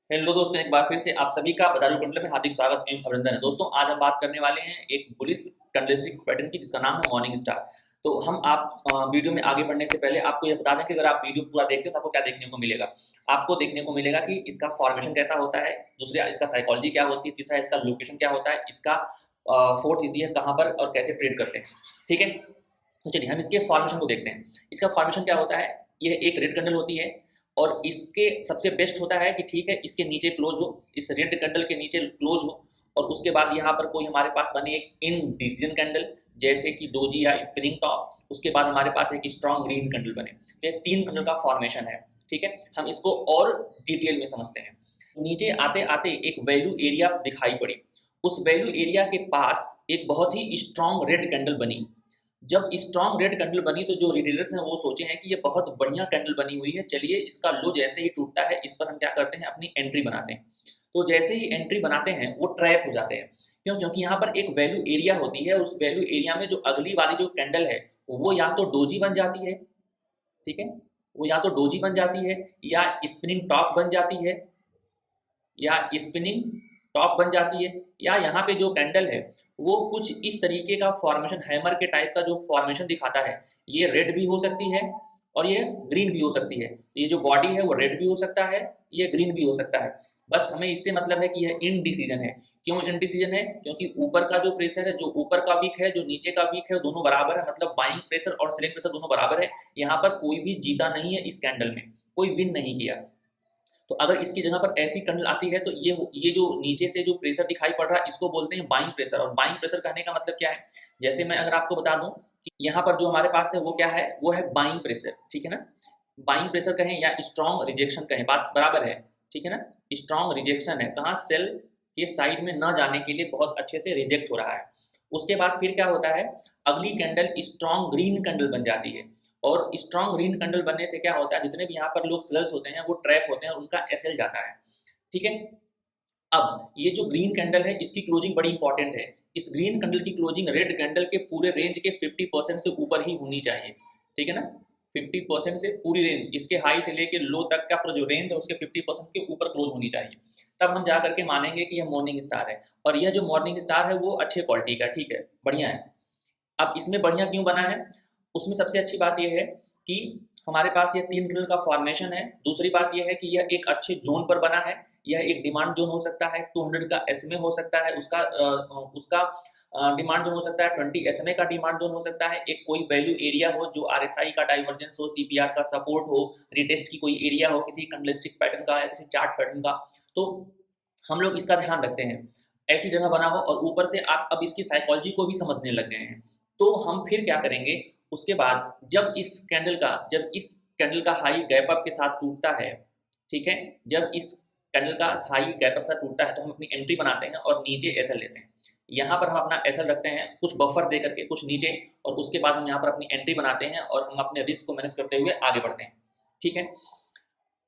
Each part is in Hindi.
हेलो दोस्तों, एक बार फिर से आप सभी का बदारू कंडल में हार्दिक स्वागत एवं अभिनंदन है। दोस्तों, आज हम बात करने वाले हैं एक बुलिश कैंडलस्टिक पैटर्न की, जिसका नाम है मॉर्निंग स्टार। तो हम वीडियो में आगे बढ़ने से पहले आपको यह बता दें कि अगर आप वीडियो पूरा देखते हो तो आपको क्या देखने को मिलेगा। आपको देखने को मिलेगा कि इसका फॉर्मेशन कैसा होता है, दूसरा इसका साइकोलॉजी क्या होती है, तीसरा इसका लोकेशन क्या होता है, इसका फोर्थ इजी है कहाँ पर और कैसे ट्रेड करते हैं। ठीक है, तो चलिए हम इसके फॉर्मेशन को देखते हैं। इसका फॉर्मेशन क्या होता है, यह एक रेड कंडल होती है और इसके सबसे बेस्ट होता है कि ठीक है इसके नीचे क्लोज हो, इस रेड कैंडल के नीचे क्लोज हो, और उसके बाद यहाँ पर कोई हमारे पास बने एक इनडिसीजन कैंडल जैसे कि डोजी या स्पिनिंग टॉप, उसके बाद हमारे पास एक स्ट्रॉन्ग ग्रीन कैंडल बने। तो ये तीन कैंडल का फॉर्मेशन है। ठीक है, हम इसको और डिटेल में समझते हैं। नीचे आते आते एक वैल्यू एरिया दिखाई पड़ी, उस वैल्यू एरिया के पास एक बहुत ही स्ट्रॉन्ग रेड कैंडल बनी। जब स्ट्रॉन्ग रेड कैंडल बनी तो जो रिटेलर्स हैं वो सोचे हैं कि ये बहुत बढ़िया कैंडल बनी हुई है, चलिए इसका लो जैसे ही टूटता है इस पर हम क्या करते हैं, अपनी एंट्री बनाते हैं। तो जैसे ही एंट्री बनाते हैं वो ट्रैप हो जाते हैं। क्योंकि यहाँ पर एक वैल्यू एरिया होती है, उस वैल्यू एरिया में जो अगली वाली जो कैंडल है वो या तो डोजी बन जाती है, ठीक है, वो या तो डोजी बन जाती है या स्पिनिंग टॉप बन जाती है, या स्पिनिंग टॉप बन जाती है, या यहाँ पे जो कैंडल है वो कुछ इस तरीके का फॉर्मेशन, हैमर के टाइप का जो फॉर्मेशन दिखाता है। ये रेड भी हो सकती है और ये ग्रीन भी हो सकती है। ये जो बॉडी है वो रेड भी हो सकता है, ये ग्रीन भी हो सकता है। बस हमें इससे मतलब है कि यह इनडिसीजन है। क्यों इनडिसीजन है? क्योंकि ऊपर का जो प्रेशर है, जो ऊपर का वीक है, जो नीचे का वीक है, दोनों बराबर है। मतलब बाइंग प्रेशर और सेलिंग प्रेशर दोनों बराबर है। यहाँ पर कोई भी जीता नहीं है, इस कैंडल में कोई विन नहीं किया। तो अगर इसकी जगह पर ऐसी कैंडल आती है तो ये जो नीचे से जो प्रेशर दिखाई पड़ रहा है इसको बोलते हैं बाइंग प्रेशर। और बाइंग प्रेशर कहने का मतलब क्या है, जैसे मैं अगर आपको बता दूं कि यहाँ पर जो हमारे पास है वो क्या है, वो है बाइंग प्रेशर। ठीक है ना, बाइंग प्रेशर कहें या स्ट्रॉन्ग रिजेक्शन कहें, बात बराबर है। ठीक है ना, स्ट्रॉन्ग रिजेक्शन है, कहाँ, सेल के साइड में न जाने के लिए बहुत अच्छे से रिजेक्ट हो रहा है। उसके बाद फिर क्या होता है, अगली कैंडल स्ट्रॉन्ग ग्रीन कैंडल बन जाती है। और स्ट्रॉन्ग ग्रीन कैंडल बनने से क्या होता है, जितने भी यहाँ पर लोग सेलर्स होते हैं वो ट्रैप होते हैं और उनका एसएल जाता है। ठीक है, अब ये जो ग्रीन कैंडल है इसकी क्लोजिंग बड़ी इंपॉर्टेंट है। इस ग्रीन कैंडल की क्लोजिंग रेड कैंडल के पूरे रेंज के 50% से ऊपर ही होनी चाहिए। ठीक है ना, 50% से पूरी रेंज, इसके हाई से लेके लो तक का पूरा जो रेंज है उसके 50% के ऊपर क्लोज होनी चाहिए। तब हम जा करके मानेंगे कि यह मॉर्निंग स्टार है। और यह जो मॉर्निंग स्टार है वो अच्छे क्वालिटी का, ठीक है, बढ़िया है। अब इसमें बढ़िया क्यों बना है, उसमें सबसे अच्छी बात यह है कि हमारे पास ये तीन कैंडल का फॉर्मेशन है। दूसरी बात यह है कि यह एक अच्छे जोन पर बना है। यह एक डिमांड जोन हो सकता है, 200 का एसएमए हो सकता है, उसका डिमांड जोन हो सकता है, 20 एसएमए का डिमांड जोन हो सकता है, एक कोई वैल्यू एरिया हो जो आरएसआई का डाइवर्जेंस हो, सीपीआर का सपोर्ट हो, रिटेस्ट की कोई एरिया हो किसी कैंडलस्टिक पैटर्न का या किसी चार्ट पैटर्न का। तो हम लोग इसका ध्यान रखते हैं, ऐसी जगह बना हो। और ऊपर से आप अब इसकी साइकोलॉजी को भी समझने लग गए हैं। तो हम फिर क्या करेंगे, उसके बाद जब इस कैंडल का हाई गैप अप के साथ टूटता है, ठीक है, जब इस कैंडल का हाई गैप अप के साथ टूटता है तो हम अपनी एंट्री बनाते हैं और नीचे एसएल लेते हैं। यहाँ पर हम अपना एसएल रखते हैं कुछ बफर दे करके, कुछ नीचे, और उसके बाद हम यहाँ पर अपनी एंट्री बनाते हैं और हम अपने रिस्क को मैनेज करते हुए आगे बढ़ते हैं। ठीक है,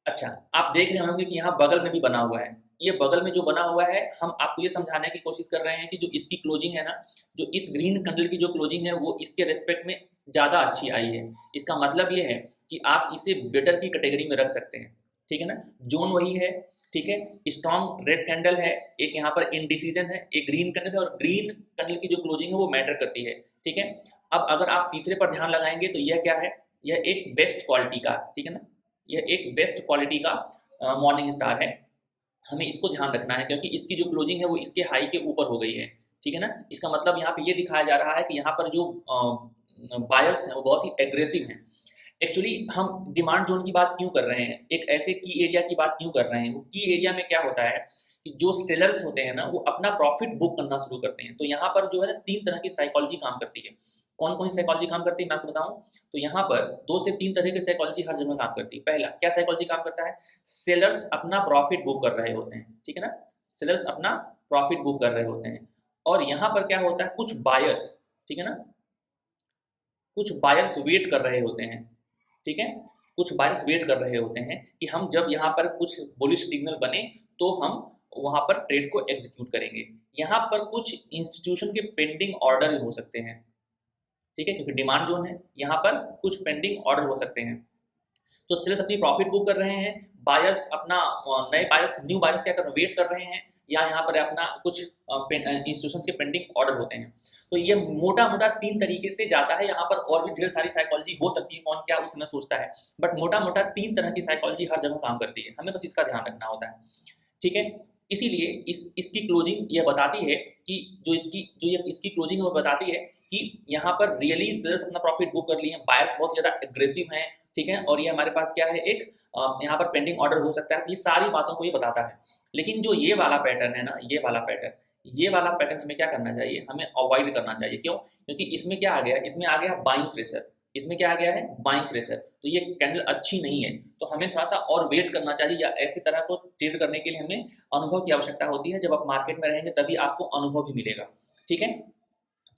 अच्छा, आप देख रहे होंगे कि यहाँ बगल में भी बना हुआ है। ये बगल में जो बना हुआ है, हम आपको ये समझाने की कोशिश कर रहे हैं कि जो इसकी क्लोजिंग है ना, जो इस ग्रीन कैंडल की जो क्लोजिंग है वो इसके रेस्पेक्ट में ज़्यादा अच्छी आई है। इसका मतलब ये है कि आप इसे बेटर की कैटेगरी में रख सकते हैं। ठीक है ना, जोन वही है। ठीक है, स्ट्रॉन्ग रेड कैंडल है, एक यहाँ पर इनडिसीजन है, एक ग्रीन कैंडल है, और ग्रीन कैंडल की जो क्लोजिंग है वो मैटर करती है। ठीक है, अब अगर आप तीसरे पर ध्यान लगाएंगे तो यह क्या है, यह एक बेस्ट क्वालिटी का, ठीक है ना, यह एक बेस्ट क्वालिटी का मॉर्निंग स्टार है। हमें इसको ध्यान रखना है क्योंकि इसकी जो क्लोजिंग है वो इसके हाई के ऊपर हो गई है। ठीक है ना, इसका मतलब यहाँ पे ये दिखाया जा रहा है कि यहाँ पर जो बायर्स हैं वो बहुत ही एग्रेसिव हैं। एक्चुअली हम डिमांड जोन की बात क्यों कर रहे हैं, एक ऐसे की एरिया की बात क्यों कर रहे हैं, वो की एरिया में क्या होता है कि जो सेलर्स होते हैं ना वो अपना प्रॉफिट बुक करना शुरू करते हैं। तो यहाँ पर जो है ना तीन तरह की साइकोलॉजी काम करती है। कौन कौन सी साइकोलॉजी काम करती है मैं आपको बताऊं, तो यहाँ पर 2 से 3 तरह की साइकोलॉजी हर जगह काम करती है। पहला क्या साइकोलॉजी काम करता है, सेलर्स अपना प्रॉफिट बुक कर रहे होते हैं। ठीक है ना, सेलर्स अपना प्रॉफिट बुक कर रहे होते हैं। और यहाँ पर क्या होता है, कुछ बायर्स, ठीक है ना, कुछ बायर्स वेट कर रहे होते हैं। ठीक है, कुछ बायर्स वेट कर रहे होते हैं कि हम जब यहाँ पर कुछ बुलिश सिग्नल बने तो हम वहां पर ट्रेड को एग्जीक्यूट करेंगे। यहाँ पर कुछ इंस्टीट्यूशन के पेंडिंग ऑर्डर हो सकते हैं। ठीक है, क्योंकि डिमांड जोन है, यहाँ पर कुछ पेंडिंग ऑर्डर हो सकते हैं। तो सेलर्स अपनी प्रॉफिट बुक कर रहे हैं, बायर्स अपना न्यू बायर्स क्या कर रहे हैं, वेट कर रहे हैं, या यहाँ पर अपना कुछ इंस्टीट्यूशन के पेंडिंग ऑर्डर होते हैं। तो ये मोटा मोटा 3 तरीके से जाता है। यहाँ पर और भी ढेर सारी साइकोलॉजी हो सकती है, कौन क्या उसमें सोचता है, बट मोटा मोटा 3 तरह की साइकोलॉजी हर जगह काम करती है, हमें बस इसका ध्यान रखना होता है, ठीक है। इसीलिए इसकी क्लोजिंग ये बताती है कि इसकी क्लोजिंग वो बताती है कि यहाँ पर रियली सेलर्स अपना प्रॉफिट बुक कर लिए हैं, बायर्स बहुत ज़्यादा एग्रेसिव हैं, ठीक है, और ये हमारे पास क्या है, एक यहाँ पर पेंडिंग ऑर्डर हो सकता है। ये सारी बातों को ये बताता है। लेकिन जो ये वाला पैटर्न है ना, ये वाला पैटर्न हमें क्या करना चाहिए, हमें अवॉइड करना चाहिए। क्यों? क्योंकि इसमें क्या आ गया, इसमें आ गया बाइंग प्रेशर, इसमें क्या आ गया है, बाइंग प्रेशर। तो ये कैंडल अच्छी नहीं है, तो हमें थोड़ा सा और वेट करना चाहिए, या ऐसी तरह को ट्रेड करने के लिए हमें अनुभव की आवश्यकता होती है। जब आप मार्केट में रहेंगे तभी आपको अनुभव भी मिलेगा, ठीक है।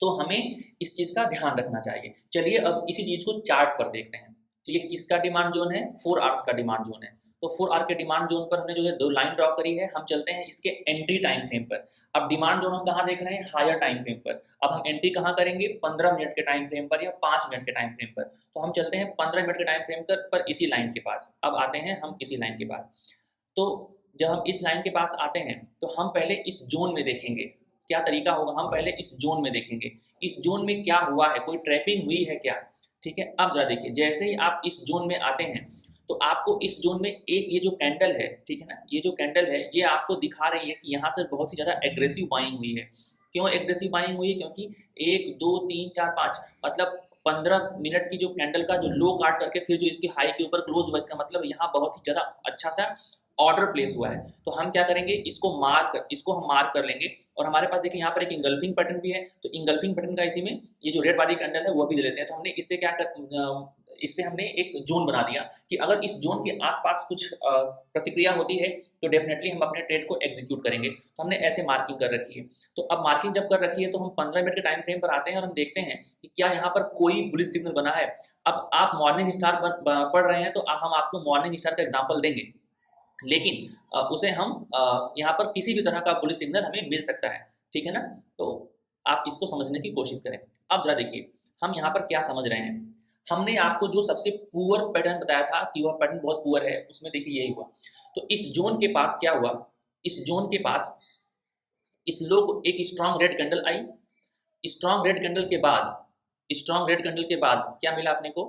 तो हमें इस चीज़ का ध्यान रखना चाहिए। चलिए अब इसी चीज़ को चार्ट पर देखते हैं, ठीक है। किसका डिमांड जोन है, 4 आवर्स का डिमांड जोन है। तो 4 आवर के डिमांड जोन पर हमने जो है 2 लाइन ड्रॉ करी है। हम चलते हैं इसके एंट्री टाइम फ्रेम पर। अब डिमांड जोन हम कहाँ देख रहे हैं, हायर टाइम फ्रेम पर। अब हम एंट्री कहाँ करेंगे, 15 मिनट के टाइम फ्रेम पर या 5 मिनट के टाइम फ्रेम पर। तो हम चलते हैं 15 मिनट के टाइम फ्रेम पर इसी लाइन के पास। अब आते हैं हम इसी लाइन के पास। तो जब हम इस लाइन के पास आते हैं तो हम पहले इस जोन में देखेंगे क्या तरीका होगा। हम पहले इस जोन में देखेंगे, इस जोन में क्या हुआ है, कोई ट्रैपिंग हुई है क्या, ठीक है। अब जरा देखिए, जैसे ही आप इस जोन में आते हैं तो आपको इस जोन में एक ये जो कैंडल है, ठीक है ना, ये जो कैंडल है ये आपको दिखा रही है कि यहाँ से बहुत ही ज़्यादा एग्रेसिव बाइंग हुई है। क्यों एग्रेसिव बाइंग हुई है, क्योंकि 1 2 3 4 5 मतलब 15 मिनट की जो कैंडल का जो लो काट करके फिर जो इसकी हाई के ऊपर क्लोज हुआ, इसका मतलब यहाँ बहुत ही ज़्यादा अच्छा सा ऑर्डर प्लेस हुआ है। तो हम क्या करेंगे, इसको हम मार्क कर लेंगे। और हमारे पास देखिए यहाँ पर एक इंगल्फिंग पैटर्न भी है, तो इंगल्फिंग पैटर्न का इसी में ये जो रेड वाली कैंडल है वो भी दे लेते हैं। तो हमने इससे इससे हमने एक जोन बना दिया कि अगर इस जोन के आसपास कुछ प्रतिक्रिया होती है तो डेफिनेटली हम अपने ट्रेड को एग्जीक्यूट करेंगे। तो हमने ऐसे मार्किंग कर रखी है। तो अब मार्किंग जब कर रखी है तो हम 15 मिनट के टाइम फ्रेम पर आते हैं और हम देखते हैं कि क्या यहाँ पर कोई बुलिश सिग्नल बना है। अब आप मॉर्निंग स्टार पढ़ रहे हैं तो हम आपको मॉर्निंग स्टार का एग्जाम्पल देंगे, लेकिन उसे हम यहाँ पर किसी भी तरह का बुलिश सिग्नल हमें मिल सकता है, ठीक है ना। तो आप इसको समझने की कोशिश करें। अब जरा देखिए हम यहाँ पर क्या समझ रहे हैं। हमने आपको जो सबसे पुअर पैटर्न बताया था कि वह पैटर्न बहुत पुअर है, उसमें देखिए यही हुआ। तो इस जोन के पास क्या हुआ, इस जोन के पास इस लो को एक स्ट्रॉन्ग रेड कैंडल आई। स्ट्रॉन्ग रेड कैंडल के बाद क्या मिला अपने को,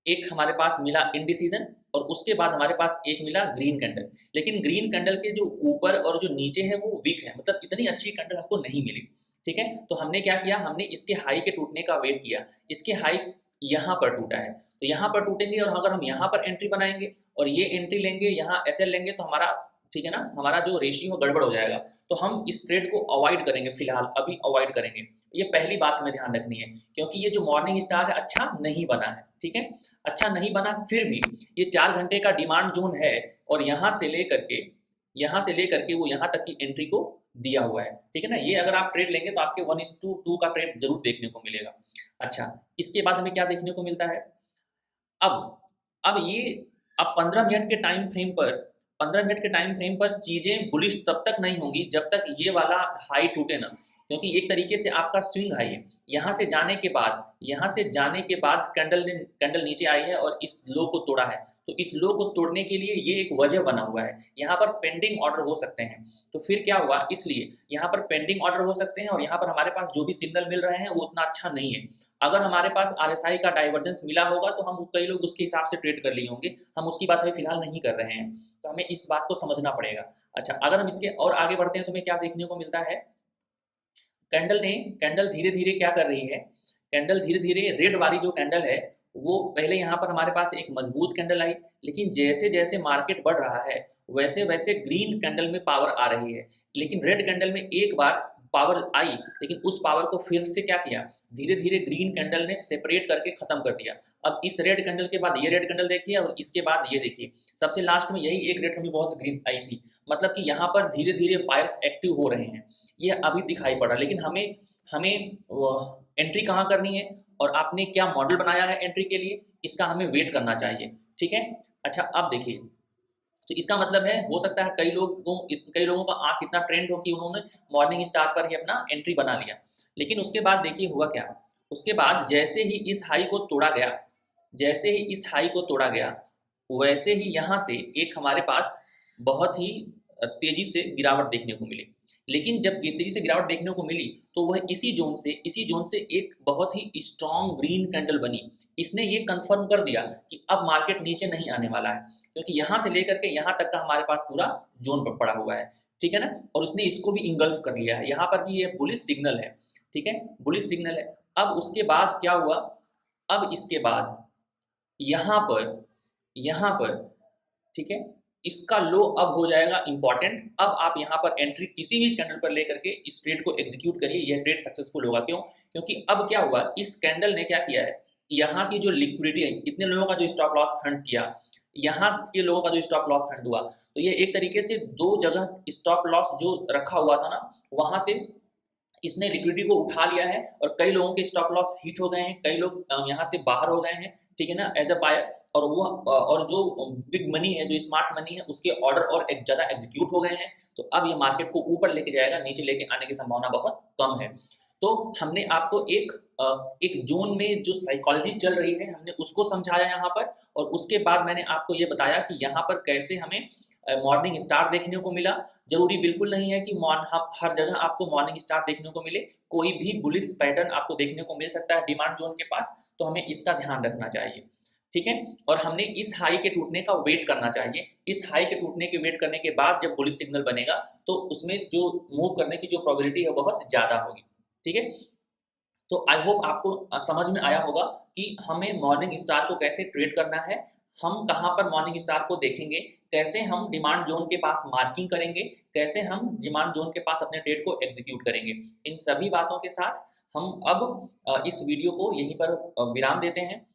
एक हमारे पास मिला इंडिसीजन, और उसके बाद हमारे पास एक मिला ग्रीन कैंडल। लेकिन ग्रीन कैंडल के जो ऊपर और जो नीचे है वो वीक है, मतलब इतनी अच्छी कैंडल हमको नहीं मिली, ठीक है। तो हमने क्या किया, हमने इसके हाई के टूटने का वेट किया। इसके हाई यहाँ पर टूटा है, तो यहाँ पर टूटेंगे, और अगर हम यहाँ पर एंट्री बनाएंगे और ये एंट्री लेंगे, यहाँ ऐसे लेंगे, तो हमारा, ठीक है ना, हमारा जो रेशियो गड़बड़ हो जाएगा। तो हम इस ट्रेड को अवॉइड करेंगे, फिलहाल अभी अवॉइड करेंगे। ये पहली बात हमें ध्यान रखनी है, क्योंकि ये जो मॉर्निंग स्टार है अच्छा नहीं बना है, ठीक है, अच्छा नहीं बना। फिर भी ये 4 घंटे का डिमांड जोन है, और यहाँ से लेकर के वो यहाँ तक की एंट्री को दिया हुआ है, ठीक है ना। ये अगर आप ट्रेड लेंगे तो आपके 1:2 का ट्रेड जरूर देखने को मिलेगा। अच्छा, इसके बाद हमें क्या देखने को मिलता है, अब ये अब 15 मिनट के टाइम फ्रेम पर चीजें बुलिश तब तक नहीं होंगी जब तक ये वाला हाई टूटे ना, क्योंकि एक तरीके से आपका स्विंग हाई है। यहाँ से जाने के बाद कैंडल नीचे आई है और इस लो को तोड़ा है। तो इस लो को तोड़ने के लिए ये एक वजह बना हुआ है, यहाँ पर पेंडिंग ऑर्डर हो सकते हैं। तो फिर क्या हुआ, इसलिए यहाँ पर पेंडिंग ऑर्डर हो सकते हैं, और यहाँ पर हमारे पास जो भी सिग्नल मिल रहे हैं वो उतना अच्छा नहीं है। अगर हमारे पास RSI का डाइवर्जेंस मिला होगा तो हम कई लोग उसके हिसाब से ट्रेड कर लिए होंगे, हम उसकी बात अभी फिलहाल नहीं कर रहे हैं। तो हमें इस बात को समझना पड़ेगा। अच्छा, अगर हम इसके और आगे बढ़ते हैं तो हमें क्या देखने को मिलता है, कैंडल धीरे धीरे क्या कर रही है, कैंडल धीरे धीरे रेड वाली जो कैंडल है वो पहले यहाँ पर हमारे पास एक मजबूत कैंडल आई, लेकिन जैसे जैसे मार्केट बढ़ रहा है वैसे वैसे ग्रीन कैंडल में पावर आ रही है। लेकिन रेड कैंडल में एक बार पावर आई, लेकिन उस पावर को फिर से क्या किया, धीरे धीरे ग्रीन कैंडल ने सेपरेट करके खत्म कर दिया। अब इस रेड कैंडल के बाद ये रेड कैंडल देखिए, और इसके बाद ये देखिए, सबसे लास्ट में यही एक रेड में बहुत ग्रीन आई थी। मतलब कि यहाँ पर धीरे धीरे बायर्स एक्टिव हो रहे हैं, ये अभी दिखाई पड़ा। लेकिन हमें एंट्री कहाँ करनी है और आपने क्या मॉडल बनाया है एंट्री के लिए, इसका हमें वेट करना चाहिए, ठीक है। अच्छा, अब देखिए, तो इसका मतलब है, हो सकता है कई लोगों का आंख इतना ट्रेंड हो कि उन्होंने मॉर्निंग स्टार पर ही अपना एंट्री बना लिया। लेकिन उसके बाद देखिए हुआ क्या, उसके बाद जैसे ही इस हाई को तोड़ा गया, जैसे ही इस हाई को तोड़ा गया, वैसे ही यहाँ से एक हमारे पास बहुत ही तेजी से गिरावट देखने को मिली। लेकिन जब तेजी से गिरावट देखने को मिली तो वह इसी जोन से एक बहुत ही स्ट्रॉन्ग ग्रीन कैंडल बनी। इसने ये कंफर्म कर दिया कि अब मार्केट नीचे नहीं आने वाला है, क्योंकि यहाँ से लेकर के यहाँ तक का हमारे पास पूरा जोन पर पड़ा हुआ है, ठीक है ना। और उसने इसको भी इंगल्फ कर लिया है, यहाँ पर भी ये बुलिश सिग्नल है, ठीक है, बुलिश सिग्नल है। अब उसके बाद क्या हुआ, अब इसके बाद यहाँ पर ठीक है, इसका लो अब हो जाएगा इंपॉर्टेंट। अब आप यहाँ पर एंट्री किसी भी कैंडल पर लेकर के इस ट्रेड को एग्जीक्यूट करिए, यह ट्रेड सक्सेसफुल होगा। क्यों? क्योंकि अब क्या हुआ, इस कैंडल ने क्या किया है, यहाँ की जो लिक्विडिटी है, इतने लोगों का जो स्टॉप लॉस हंट किया, यहाँ के लोगों का जो स्टॉप लॉस हंट हुआ, तो ये एक तरीके से दो जगह स्टॉप लॉस जो रखा हुआ था ना, वहां से इसने लिक्विडिटी को उठा लिया है और कई लोगों के स्टॉप लॉस हिट हो गए हैं, कई लोग यहाँ से बाहर हो गए हैं, ठीक है ना, एज अ बायर। और जो बिग मनी है, जो स्मार्ट मनी है, उसके ऑर्डर और एक ज़्यादा एग्जीक्यूट हो गए हैं। तो अब ये मार्केट को ऊपर लेके जाएगा, नीचे लेके आने की संभावना बहुत कम है। तो हमने आपको एक जोन में जो साइकोलॉजी चल रही है, हमने उसको समझाया यहाँ पर, और उसके बाद मैंने आपको ये बताया कि यहाँ पर कैसे हमें मॉर्निंग स्टार देखने को मिला। जरूरी बिल्कुल नहीं है कि हर जगह आपको मॉर्निंग स्टार देखने को मिले, कोई भी बुलिश पैटर्न आपको देखने को मिल सकता है डिमांड जोन के पास, तो हमें इसका ध्यान रखना चाहिए, ठीक है। और हमने इस हाई के टूटने का वेट करना चाहिए। इस हाई के टूटने के वेट करने के बाद जब बुलिश सिग्नल बनेगा तो उसमें जो मूव करने की जो प्रोबेबिलिटी है बहुत ज़्यादा होगी, ठीक है। तो आई होप आपको समझ में आया होगा कि हमें मॉर्निंग स्टार को कैसे ट्रेड करना है, हम कहाँ पर मॉर्निंग स्टार को देखेंगे, कैसे हम डिमांड जोन के पास मार्किंग करेंगे, कैसे हम डिमांड जोन के पास अपने ट्रेड को एग्जीक्यूट करेंगे। इन सभी बातों के साथ हम अब इस वीडियो को यहीं पर विराम देते हैं।